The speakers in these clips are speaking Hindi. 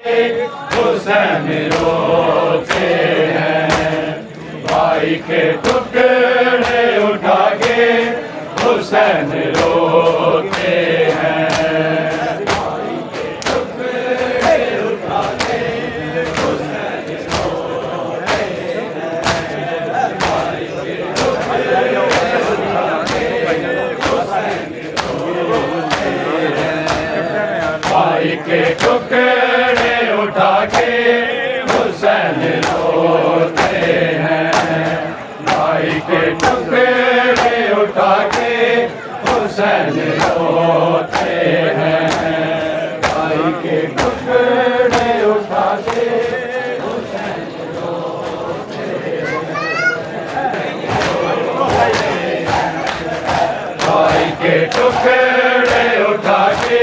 हुसैन रोते हैं, भाई के टुकड़े उठा के हुसैन रोते हैं, भाई के टुकड़े उठा के हुसैन रोते हैं, भाई के टुकड़े उठा के हुसैन रोते हैं, भाई के टुकड़े उठा के हुसैन रोते हैं, भाई के टुकड़े उठा के हुसैन रोते हैं, भाई के टुकड़े उठा के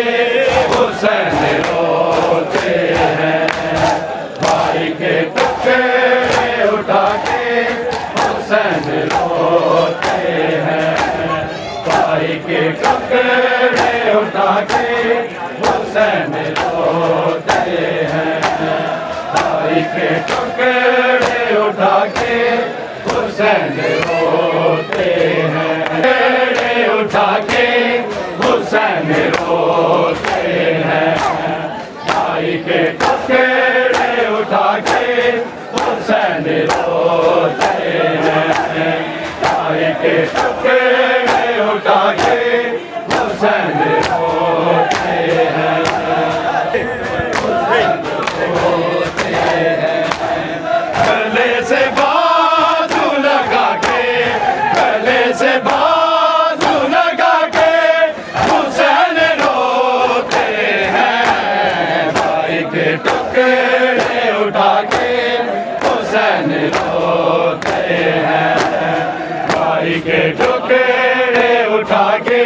हुसैन रोते हैं, भाई के टुकड़े उठा के हुसैन रोते हैं, भाई के टुकड़े उठा के हुसैन रोते हैं, भाई के टुकड़े उठा के हुसैन रोते हैं, भाई के टुकड़े उठा के हुसैन रोते हैं, टुकड़े उठा के हुसैन रोते हैं, भाई के टुकड़े उठा के हुसैन रोते हैं, भाई के टुकड़े उठा के हुसैन रोते हैं, हुसैन रोते हैं, गले से बाजू लगा के, गले से बाजू लगा के हुसैन रोते हैं, भाई के टुकड़े उठा के हुसैन रोते हैं, भाई के टुकड़े उठा के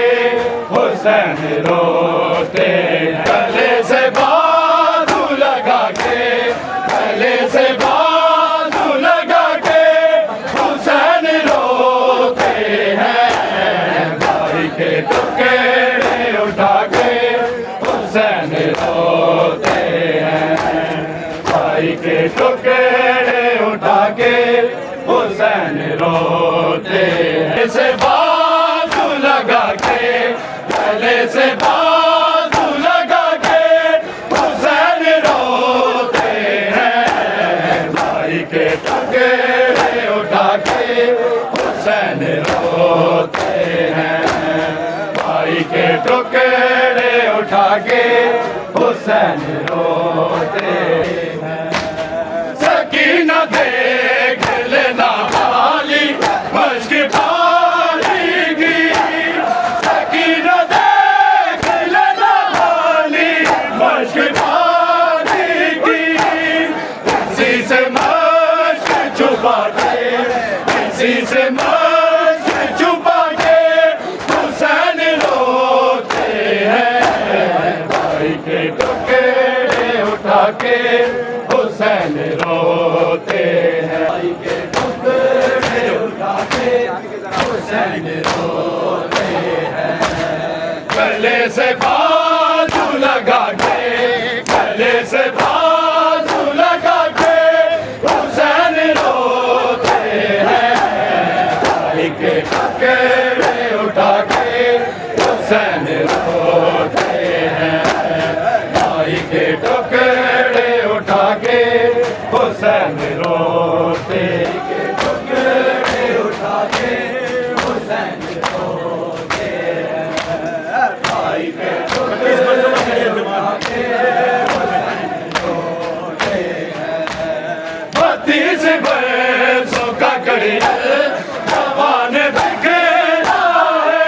हुसैन रोते हैं, गले से बाजू लगा के, गले से बाजू लगा के हुसैन रोते हैं, भाई के टुकड़े उठा के हुसैन रोते हैं, भाई के टुकड़े उठा के हुसैन रोते हैं, से बाजू लगा के, गले से बाजू लगा के हुसैन रोते हैं, भाई के टुकड़े उठा के हुसैन रोते हैं, भाई के टुकड़े उठा के हुसैन रोते हैं, सकीना देख लेना हाली मश्क भारी की, सकीना देख लेना हाली मश्क भारी की, इसी से मश्क छुपा के, इसी से मश्क छुपा के हुसैन रोते हैं, भाई के टुकड़े उठा के हुसैन रोते हैं, भाई के टुकड़े उठा के हुसैन रोते हैं, गले से बाजू लगा के, गले से बाजू लगा के हुसैन रोते हैं, भाई के टुकड़े उठा के हुसैन रोते हैं, भाई के टुकड़े उठा के हुसैन रोते, के टुकड़े उठा के हुसैन रोते हैं, भाई के टुकड़े उठा के हुसैन रोते हैं, 32 बरसों का करियर जवान बिखेरा है,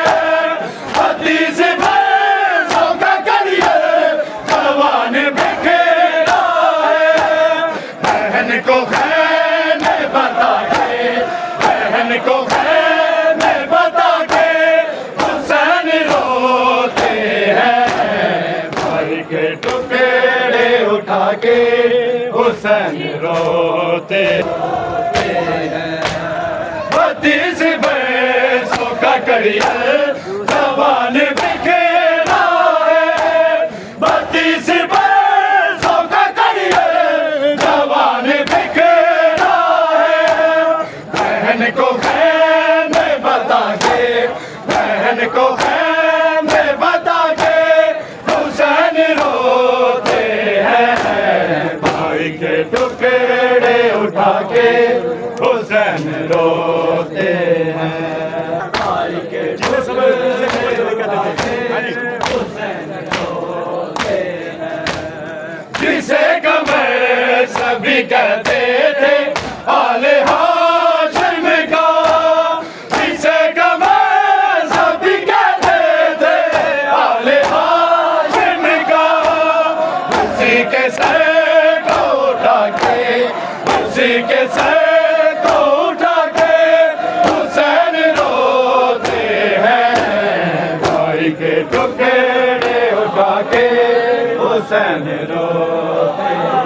32 बरसों का करियर जवान बिखेरा है, बहन को खैर बता के, बहन को खैर बता के हुसैन रोते हैं, भाई के टुकड़े उठा के हुसैन रोते हैं, 32 बरसों का करियर जवान बिखेरा है, 32 बरसों का करियर जिसे सब जिसे कमर सभी कहते थे आले हाशिम का, जिसे कमर सभी कहते थे आले हाशिम का, उसी के सर को उठा के, उसी के सर को उठा के हुसैन रोते हैं, भाई के टुकड़े उठा के हुसैन रोते हैं।